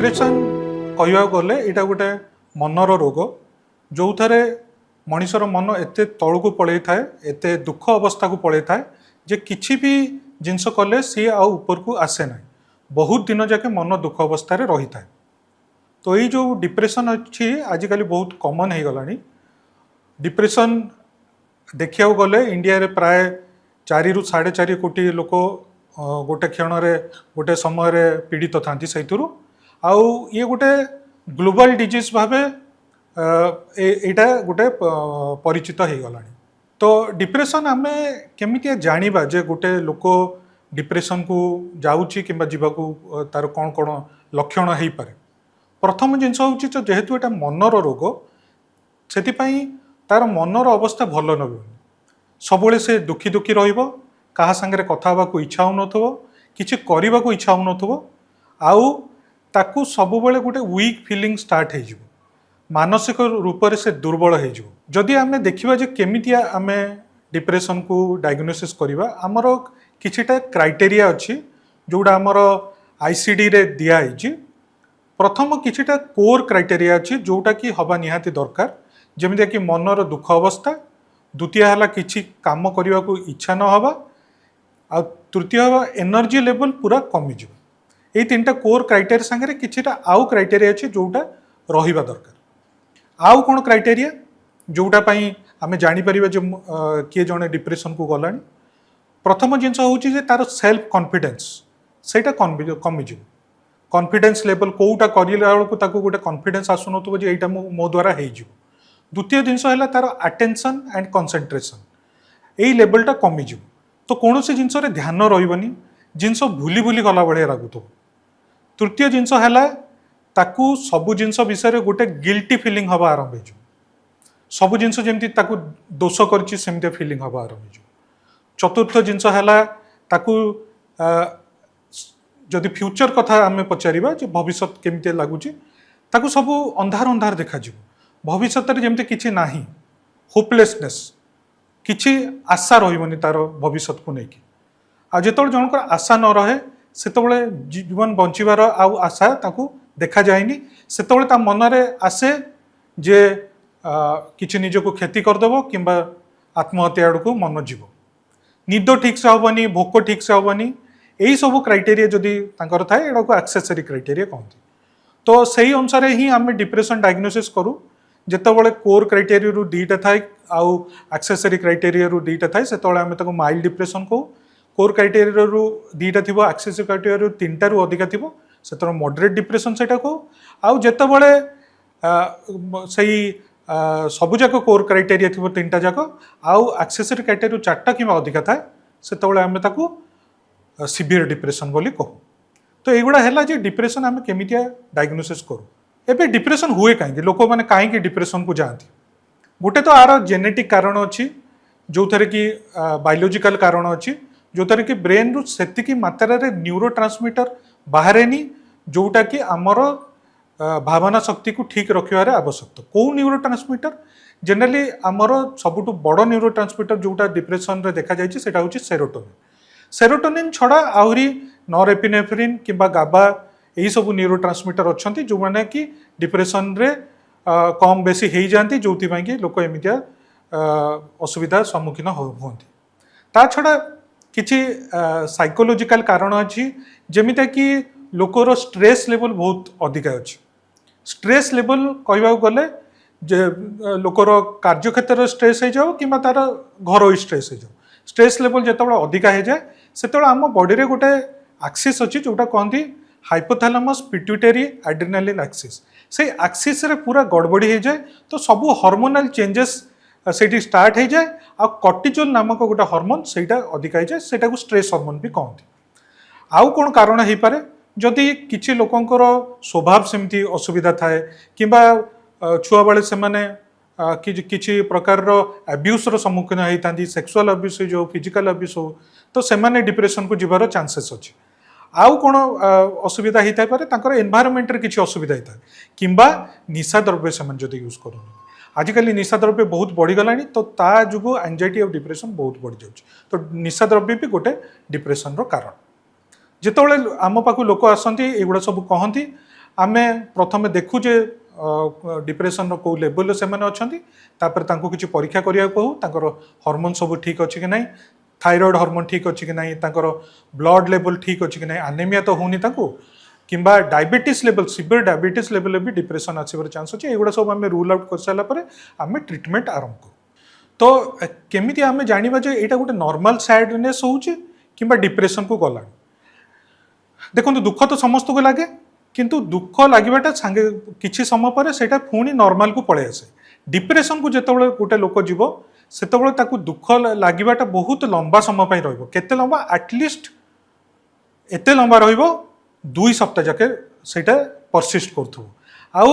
Depression कहवा गले यहाँ गोटे मनर रोग जो थे मनीषर मन एत तौक पलि थाए एत दुख अवस्था को पलि थाए जे किसी भी जिनस कले सी आउपर को आसे ना बहुत दिन जाके मन दुख अवस्था रही थाए। तो ये जो डिप्रेशन अच्छी आजिकल बहुत कॉमन हो गला। डिप्रेशन देखा गले इंडिया रे प्राय 4 ରୁ 4.5 कोटी लोक गोटे क्षण गोटे समय पीड़ित था से आउ ये गोटे ग्लोबल डिजीज भाव एटा गोटे परिचित हो गला। तो डिप्रेशन आम केमिति जानिबा जे गोटे लोक डिप्रेशन को जाऊँगी कि तार कौन कौन लक्षण हो पारे। प्रथम जिनस हूँ तो जेहेतु एटा मनर रोग से तार मनर अवस्था भल न सबुले से दुखी दुखी रहिबो कहा संगे कथा होगा इच्छा हो किसी करने को इच्छा हो आउ ताकू सबुबले गोटे वीक फीलिंग स्टार्ट हो मानसिक रूप से दुर्बल हो। जदि आम देखा जे केमितिया आम डिप्रेशन को डायग्नोसिस करवा आमर किछिटा क्राइटेरिया अच्छी जोड़ा आमर आईसीडी रे दिखाई। प्रथम किछिटा कोर क्राइटेरिया अच्छी जोटा कि हवा निहाती दरकार जमीन कि मनर दुख अवस्था, द्वितीय है किसी काम करने को इच्छा न हवा आ तृतीय हवा एनर्जी लेवल पूरा कमिज। ये 3टा कोर क्राइटेरिया संगे किछिटा आउ क्राइटेरिया अच्छी जोटा रहिबा दरकार। आउ कौन क्राइटेरिया जोटा आम जापर जो किए जड़े डिप्रेशन को गला। प्रथम जिनस हूँ तार सेल्फ कॉन्फिडेंस सेटा कमिज। कॉन्फिडेंस लेवल कोटा करा गोटे कॉन्फिडेंस आसुन यहाँ मो द्वारा हो। द्वितीय जिनस है तार अटेंशन एंड कंसंट्रेशन यही लेवलटा कमिज। तो कौन से जिनस ध्यान रही जिनस भूली भूली गला भाया लगुव। तृतीय जिनस है ताकू सबु जिनस विषय गोटे गिल्टी फीलिंग हवा आरंभ हो सबु जिनस जमी दोष करमती फीलिंग हवा आरंभ हो। चतुर्थ जिनस है ताकू जदि फ्यूचर कथा आम पचार भविष्य केमती लगुच ताकू सब अंधार अंधार देखा भविष्य जमती किसी ना होपलेसनेस किसी आशा रही तार भविष्य को लेकिन आतो जनकर आशा न रहे से जीवन बंचार आउ आशा ताकू देखा जाएनी से मनरे आसे जे किसी निज को क्षति करदेव कि आत्महत्या आड़ को मन जीव। निद ठीक से हेनी भोक ठीक से हेनी यही सब क्राइटेरिया जदि थाए यहाँ को एक्सेसरी क्राइटेरिया कहते। तो सही अनुसार ही आम डिप्रेशन डायग्नोसिस करूँ जितेबाला कोर क्राइटेरिया रू 2टा थाए आउ एक्सेसरी क्राइटेरिया रू 2टा थाए से आम माइल्ड डिप्रेशन कहू। कोर क्राइटेरिया रू 2टा थी एक्सेसरी क्राइटेरिया रू 3टा रू अधिका थी से मॉडरेट डिप्रेशन से कहू। आउ जितेबाला सही सबुजाक कोर क्राइटेरिया थी 3टा जाक आउ एक्सेसरी क्राइटेरिया 4टा कि अधिका थाए से आम सीवियर डिप्रेशन बोली कहू। तो युवा है डिप्रेशन आम केमितिया डायग्नोसिस करूँ। एबे डिप्रेशन हुए कहीं लोक मैंने कहीं डिप्रेशन को जाती गोटे तो आर जेनेटिक कारण अच्छी जो थे कि बायोलॉजिकल कारण अच्छी जो थे कि ब्रेन रु से मात्रा रे न्यूरोट्रांसमीटर बाहर जोटा कि आमर भावना शक्ति को ठीक रखिबार आवश्यकता। कौ न्यूरोट्रांसमीटर जनरली आमर सबुठ बड़ न्यूरोट्रांसमीटर जोटा डिप्रेशन रे देखा जाए सेटा होची सेरोटोनिन। सेरोटोनिन छड़ा आहरी नॉरएपिनेफ्रिन कि गाबा यही सब न्यूरोट्रांसमीटर अच्छा जो मैंने कि डिप्रेशन रे कम बेसी हो जाती जो कि लोक एमतिया असुविधा सम्मुखीन होती। ता छड़ा किसी साइकोलॉजिकल कारण अच्छी जमीता कि लोकर स्ट्रेस लेवल बहुत अधिका अच्छी। स्ट्रेस लेवल कहवा गले लोकर कार्यक्षेत्र स्ट्रेस हो जाओ कि तार घर स्ट्रेस हो जाओ स्ट्रेस लेवल जिते अधिका हो जाए से आम बॉडी रे गोटे एक्सिस अच्छी जोटा कहती हाइपोथैलेमस पिट्यूटरी एड्रेनालिन एक्सिस से एक्सिस रे पूरा गड़बड़ी हो जाए तो सबू हार्मोनल चेंजेस से स्टार्ट हो जाए आ कॉर्टिजोल नामक गोटे हार्मोन से अधिका हो जाए सेटा को स्ट्रेस हार्मोन भी कहते। आउ कौन कारण हो पारे जदि किसी लोकंकर स्वभाव सेमती असुविधा थाए कि छुआ बेले से माने किसी प्रकार अब्यूज सम्मुखीन होती सेक्सुअल अब्यूज हो फिजिकल अब्यूज हो तो से डिप्रेशन को जीवार चांसेस अच्छे। आउ कौन असुविधा होता है एनवायरनमेंट रे किसी असुविधा होता है कि निशा द्रव्य से जब यूज कर आजिकल निशा द्रव्य बहुत बढ़ीगला तो ता जो एंजाइटी और डिप्रेशन बहुत बढ़ी जाऊँ। तो निशा द्रव्य भी गोटे डिप्रेशन रो कारण। जितेबाला आम पाक लोक आसती एगुड़ा सब कहती आमे प्रथमे देखु जे डिप्रेशन रो को लेवल से माने अछंती तापर तांको किछि परीक्षा करिया कहू तांकर हार्मोन सब ठीक अछि कि नहीं थायराइड हार्मोन ठीक अछि कि नहीं तांकर ब्लड लेवल ठीक अछि कि नहीं एनीमिया तो होनी तांको किंबा diabetes level severe diabetes level भी डिप्रेशन आसीबार चांस अछि एगुडा सब आमे रूल आउट कर साला परे आमे ट्रीटमेंट आरंभ करू तो केमिति आमे जानिबा जे एटा गोटे नॉर्मल सैडनेस होउची किंबा डिप्रेशन को गला देखो दुख तो समस्त को लगे किंतु दुख लगे सांगे किसी समय पर सेटा पुणी नॉर्मल को पड़े आसे डिप्रेशन को जिते गोटे लोक जीव से दुख लगे बहुत लंबा समय केते लंबा एटलिस्ट एते लंबा रु सप्ताह जाके सेटा परसिस्ट करू आउ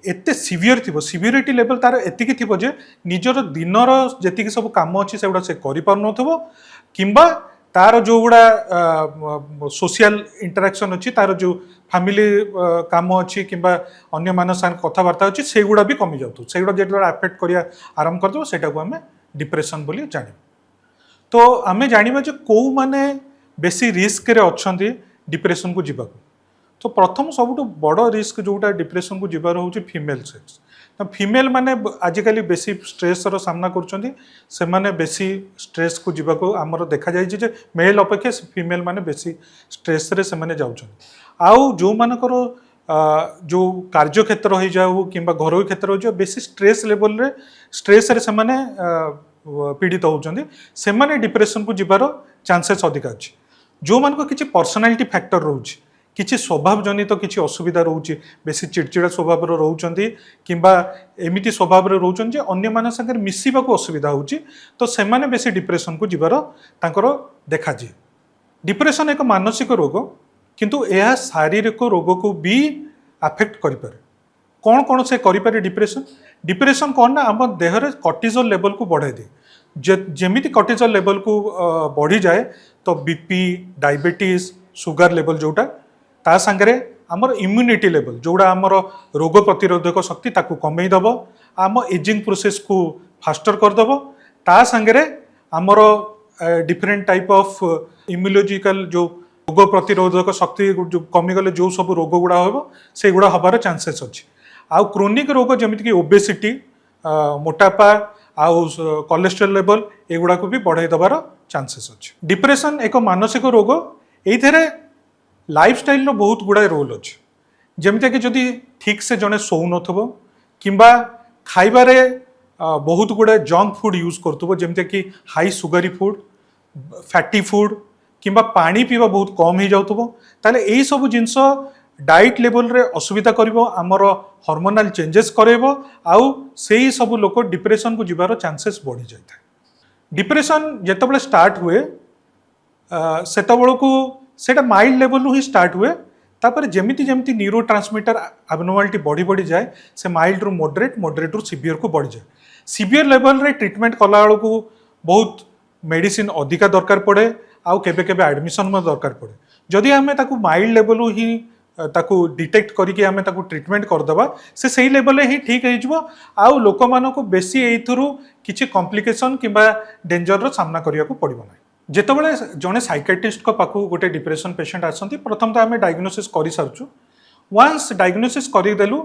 एते सीवियर थी सीवियरिटी लेवल तार एतिकी थी जे निजर दिनर जी सब कम अच्छी से से कर किंबा तार जो गुड़ा सोशल इंटरेक्शन अच्छी तार जो फैमिली काम अच्छी किंबा अन्य मान कथबार्ता अच्छी से गुड़ा भी कमी जाऊ से गुड़ा जो आफेक्ट करिया आरंभ कर सेटा को आमे डिप्रेशन बोली जानी तो आमे जानिबा जे को माने बेसी रिस्क रे अछंती डिप्रेशन को जीवा तो प्रथम सबुठ बड़ रिस्क जोटा डिप्रेशन को जीवार होची फीमेल सेक्स तो फीमेल माने आजिकली बेसी स्ट्रेस रो सामना करछंती से माने बेसी स्ट्रेस को जीवा को हमर देखा जाय जे मेल अपेक्षा फीमेल माने बेसी स्ट्रेस रे से माने जाउछंती आउ जो मानकर जो कार्य क्षेत्र हो जाऊ किंबा घरोई क्षेत्र हो जाऊ बेसी स्ट्रेस लेवल रे स्ट्रेस रे से माने पीड़ित होउछंती से माने डिप्रेशन को जीवार चांसेस अधिक अछि जो मानको किछि पर्सनालिटी फैक्टर रहउछि किसी स्वभाव जनित किसी असुविधा रोचे बेसी चिड़चिड़ा स्वभाव रोचंती किंबा एमिति स्वभाव रोचन अन्य मान संगे मिसिबा को असुविधा होची तो सेमाने बेसी डिप्रेशन को जीवार तांकर देखा जाए डिप्रेशन एक मानसिक रोग किंतु यह शारीरिक रोग को भी अफेक्ट करें कौन कौन से करें डिप्रेशन डिप्रेशन कौन ना आम देह में कॉर्टिजोल लेवल को बढ़ाई दे जेमिति कॉर्टिजोल लेवल को बढ़ी जाए तो बीपी डायबिटीज सुगर लेवल जोटा ता संगे आमर इम्यूनिटी लेवल जोड़ा आमर रोग प्रतिरोधक शक्ति ताकू कमे दब आम एजिंग प्रोसेस को फास्टर करदब ता संगे आमर डिफरेंट टाइप ऑफ इम्यूलोजिकल जो रोग प्रतिरोधक शक्ति जो कमीगले जो सब रोग गुड़ा हम से गुड़ा हबार चांसेस अच्छी आउ क्रोनिक रोग जमीक कि ओबेसिटी मोटापा आउ कोलेस्ट्रोल लेवल एगुड़ा को भी बढ़ाई दबार चांसेस अच्छी डिप्रेशन एक मानसिक रोग ये लाइफस्टाइल रो बहुत गुड़ाए रोल अच्छे जमीक कि जदि ठीक से जड़े शो नथबो किंबा खाइबारे बहुत गुड़ाए जंक फूड यूज करथबो जमीक कि high Sugri food fatty food किंबा पानी पीवा बहुत कम हो जाउथबो ताले एई सब जिंस डाइट लेवल रे असुविधा करिवो आमर हार्मोनल चेंजेस करेबो आउ सेही सब लोक डिप्रेशन को जीवार चांसेस बढ़ी जाए डिप्रेशन जेतबेले स्टार्ट हुए सेतबेलको सेटा माइल्ड लेवल ही स्टार्ट हुए तापर जेमिति जेमिति न्यूरो ट्रांसमीटर एबनॉर्मलिटी बढ़ी बढ़ी जाए से माइल्ड रु मॉडरेट रु सीवियर को बढ़ी जाए सीवियर लेवल रे ट्रीटमेंट कला को बहुत मेडिसिन अधिका दरकार पड़े आउ केबे केबे एडमिशन में दरकार पड़े जदि आमे ताकू माइल्ड लेवल ही ताकू डिटेक्ट करके आमे ताकू ट्रीटमेंट करदबा से सही लेवल ही ठीक हो जिवो आउ लोक मानको बेसी एथुरु किछि कॉम्प्लिकेशन किंबा डेंजर रो सामना करिया को पड़िबो नै जेतबेले जने साइकियाट्रिस्ट को पाखु गोटे डिप्रेशन पेशेंट आसंती प्रथम तो आमे डायग्नोसिस करि सारछु वंस डायग्नोसिस करि देलु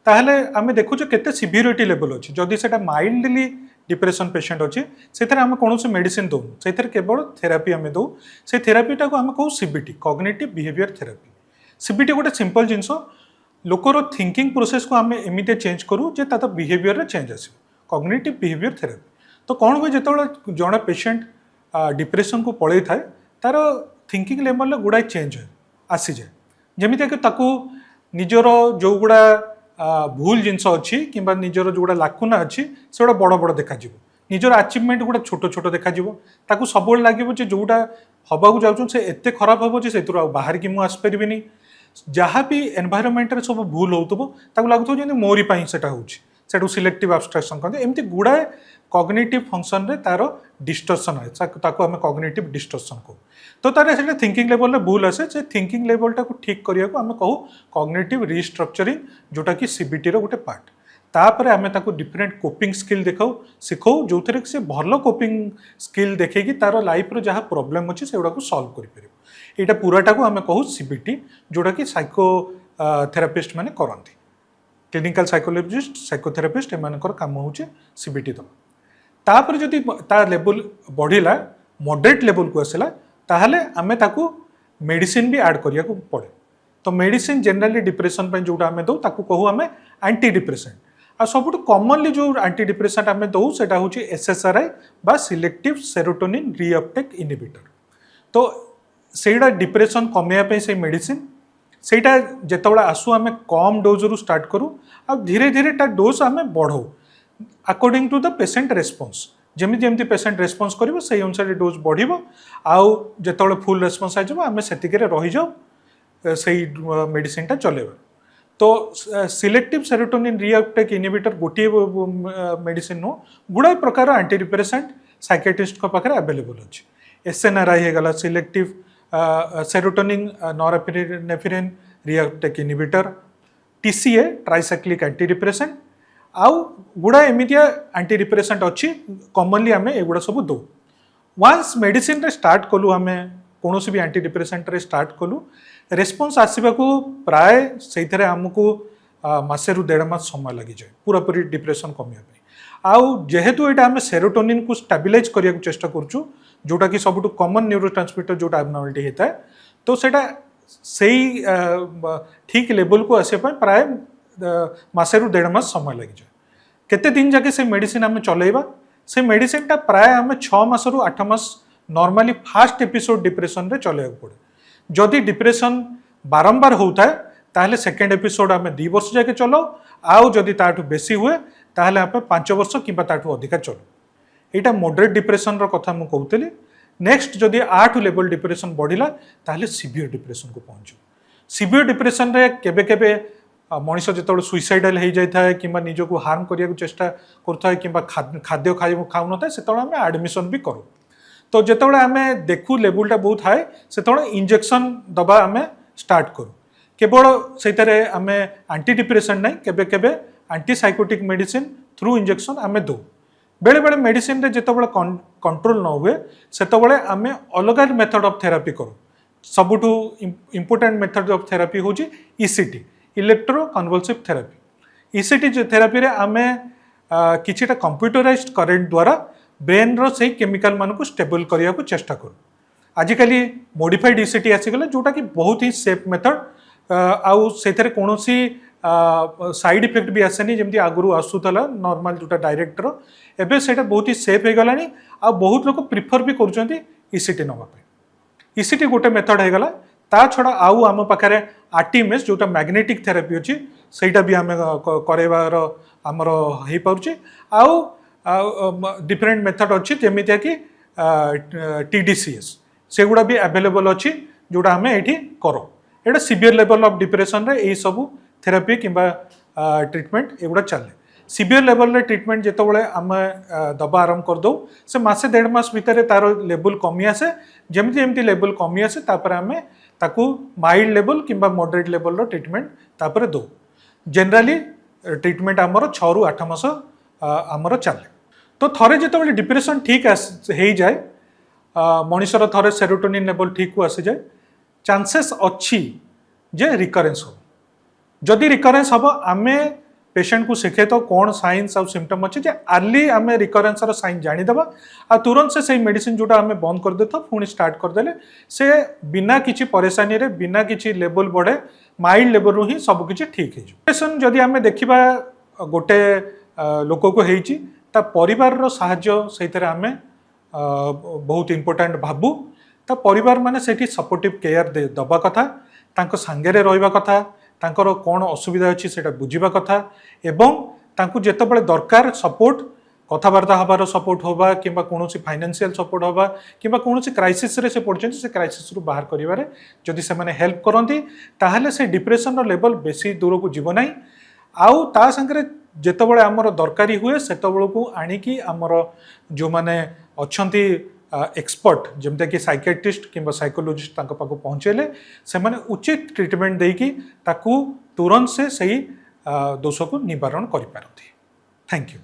ताहले आमे देखु जे केते सिवियरिटी लेवल अछि जदि सेटा माइल्डली डिप्रेशन पेशेंट अछि सेथरे आमे कोनोसी मेडिसिन दो सेथरे केवल थेरापी आमे दो से थेरापीटा को आमे कहू CBT cognitive behaviour therapy CBT गोटे सिंपल जिंस लोकर थिंकिंग प्रोसेस को आमे एमिते चेंज करू जे ता बिहेवियर रे चेंज आसी कॉग्निटिव बिहेवियर थेरापी तो कौन हुए जेतबेले जने पेशेंट डिप्रेशन को पड़े थाए तार थिंकिंग लेवल गुड़ाए चेंज है आसी जाए जमी कि ताकू निजर जो गुड़ा भूल जिनस अच्छी कि निजर जो गुड़ा लाकुना अच्छी से गुड़ा बड़ बड़ देखा निजर अचिवमेंट गुड़ा छोट छोट देखा ताकू सब लगे जोटा हवाक जाऊँ से एत खराब हम से बाहर की मुझे आसपारि जहाँ भी एनवायरमेंट रे सब भूल हो लगुच मोरी सेटा हो सिलेक्टिव एब्स्ट्रैक्शन कहते एमती गुड़ाए कॉग्निटिव फंक्शन रे तार डिस्टर्शन है ताको हमें कॉग्निटिव डिस्टर्शन को तो तार से थिंकिंग लेवल रे भूल आसे से थिंकिंग लेवल टाको ठीक करिया को हमें कहू कॉग्निटिव रिस्ट्रक्चरिंग जोटा कि सीबीटी रो गोटे पार्ट तापर आमे ताको डिफरेंट कोपिंग स्किल देखाऊ सिखाऊ जो थे से भल कोपिंग स्किल देखी तार लाइफ रो जहाँ प्रोब्लेम अच्छी से को सॉल्व कर यहाँ पूराटा को आमे कहू सीबीटी जोटा कि साइको थेरापिस्ट मैंने करती क्लिनिकल साइकोलॉजिस्ट साइकोथेरापिस्ट एमानकर काम होचे सीबीटी दबा तापर जदि ता लेवल बढ़िला मॉडरेट लेवल को आसला ताहले आमे ताकू मेडिसिन भी ऐड करिया को पड़े तो मेडिसिन जनरली डिप्रेशन पे जोटा आमे दो ताकू कहू आमे एंटी डिप्रेसेंट आ सब कॉमनली जो एंटी डिप्रेसेंट आमे दो सेटा होची एसएसआरआई बा सिलेक्टिव सेरोटोनिन रीअपटेक इनहिबिटर तो सेटा डिप्रेशन कमेया पे से मेडिसिन सेटा जेतबेला आसु आमे कम डोज रु स्टार्ट करू आ धीरे धीरे ता डोज आमे बढ़ो according to the patient response जमी जमी पेशेंट रेस्पॉन्स करिवो सेही अनुसार डोज बढ़िबो आउ जेतबेला फुल रेस्पॉन्स आइजबो आमे सेतिके रहि जाऊ सही मेडिसिन टा चलेबा तो सिलेक्टिव सेरोटोनिन रीअपटेक इनहिबिटर गोटे मेडिसिन नो गुड़ाए प्रकार एंटी डिप्रेसेंट साइकियाट्रिस्ट को पाखरे अवेलेबल अछि एसएनआरआई हे गला selective serotonin norepinephrine reuptake inhibitor TCA tricyclic anti depressant आउ गुड़ा एमितिया एंटी डिप्रेसेंट अच्छी कॉमनली आमे एगुड़ा सब दो वंस मेडिसिन रे स्टार्ट कलु आमे कौन भी एंटी डिप्रेसेंट रे स्टार्ट कलु रेस्पॉन्स आसवा को प्राय से आमको मसे रु 1.5 मास समय लगी जाए पूरा पूरी डिप्रेशन कमिया आउ जेहेतु ये आम सेरोटोनिन को स्टेबिलाइज करने को चेष्टा करूँ जोटा कि सब कॉमन न्यूरोट्रांसमिटर जोटा एबनॉर्मलिटी होता है तो सेटा सही ठीक लेवल को आसपा प्राय मसे रु 1.5 मास समय लगी जाए केते दिन जाके से मेडिसिन आम चलेबा से मेडिसिन टा प्राय आम 6 मास रु 8 मास नॉर्मली फास्ट एपिसोड डिप्रेशन रे चलेगा पड़े जदि डिप्रेशन बारंबार होता है ताहले सेकेंड एपिसोड आम 2 वर्ष जाके चलो आउ जदि ताठू बेसी हुए ताहले आप 5 वर्ष किंबा ताठू अधिका चलो यहाँ मॉडरेट डिप्रेशन रो कथा मुझे कहूली नेक्स्ट जदि 8 लेवल डिप्रेशन बढ़िला ताहले सीवियर डिप्रेशन को पहुँचो सीवियर डिप्रेशन रे केबे केबे मनीष जो सुइसाइडाल हो जाता है कि निजक हार्म करने को चेष्टा करता है कि खाद्य खाऊ न से आम एडमिशन भी करूँ तो जितेबाला आम देखू लेवलटा बहुत हाई से इंजेक्शन दबा आम स्टार्ट करूँ केवल से आम एंटी डिप्रेशन नहीं केबे केबे anti psychotic medicine through injection आम दो बेले बेले मेडिसिन रे जितेबाला कंट्रोल न हुए से आम अलग मेथड ऑफ थेरापी करूँ सबुठू इम्पोर्टेंट मेथड ऑफ थेरापी हूँ ECT electro convulsive therapy ECT therapy रे आम किछिटा कंप्यूटराइज्ड करेंट द्वारा ब्रेन रो सही केमिकल मान को स्टेबल करने को चेष्टा करूँ आजिकली मॉडिफाइड ईसीटी आसीगला जोटा कि बहुत ही सेफ मेथड आउ से कौन साइड इफेक्ट भी आसेनी जमी आगुरी आसूला नॉर्मल जोटा डायरेक्टर एवं से बहुत ही सेफ हो गलानी आ बहुत लोग प्रिफर भी कर ईसीटी नापी ईसीटी गोटे मेथड हो गला ता छड़ा आउ आम पाखे आरटीएमएस जोटा मैग्नेटिक थेरापी अच्छी सहीटा भी आम करार आमर हो पार्चे आउ डिफरेंट मेथड अच्छी जमीतिया कि टीडीसीएस से गुड़ा भी अवेलेबल अच्छी जोटा आम ये करो ये सीवियर लेवल ऑफ डिप्रेशन रे यही सब थेरापी किंबा ट्रीटमेंट एगुड़ा चले सीवियर लेवल रे ट्रीटमेंट जितेबाला आम दबा आरंभ कर दो से मसे 1.5 मास भितर तार लेवल कमी आसे जमी जमी लेवल कमी आसे तापर आम ताकू माइल्ड लेवल किंबा मॉडरेट लेवल रो ट्रीटमेंट तापर दो जनरली ट्रीटमेंट आमर 6 रु 8 मास आमर चले तो थरे जितेबाला डिप्रेशन ठीक हो जाए मनीषर थरे सेरोटोनिन लेवल ठीक को आसी जाए चांसेस अच्छी जे रिकरेन्स हो जदि रिकरेन्स हम आमे पेशेंट को शिखे तो कौन साइंस और सिम्पटम अच्छे जे अर्ली आम रिकरेन्स साइन जानीदे आ तुरंत से सही मेडिसिन जोटा आम बंद कर देता पुणी स्टार्ट करदे से बिना किसी परेशानी रे बिना किसी लेवल बढ़े माइल्ड लेवल रू ही सब किसी ठीक है डिप्रेशन जदि आम देखा गोटे लोक को होती ता परिवार रो साहाय्य से आम बहुत इम्पोर्टेंट भाबू ता परिवार माने सेठी सपोर्टिव केयर दबा कथा तांको सांगेरे रहिबा कथा तांकर कौन असुविधा अच्छी से बुझा कथा एवं तांको जेतेबेले दरकार सपोर्ट कथबार्ता हबार सपोर्ट होबा किंबा कौन फाइनेंशियल सपोर्ट होबा किंबा कौन क्राइसिस रे से पड़छन से क्राइसिस रु बाहर करिवारे जदि से माने हेल्प करंती ताहले से डिप्रेशन रो लेवल बेसी दूर को जीव नाही आउ ता संगे जेतेबेले आमर दरकारी हुए सेतेबेले को आनिकी आमर जो माने अछंती एक्सपर्ट जमता कि साइकियाट्रिस्ट किंबा साइकोलॉजिस्ट तांको पाखु पहुँचेले से माने उचित ट्रीटमेंट देकी ताकू तुरंत से सही दोष को निवारण करि पारथि। Thank you.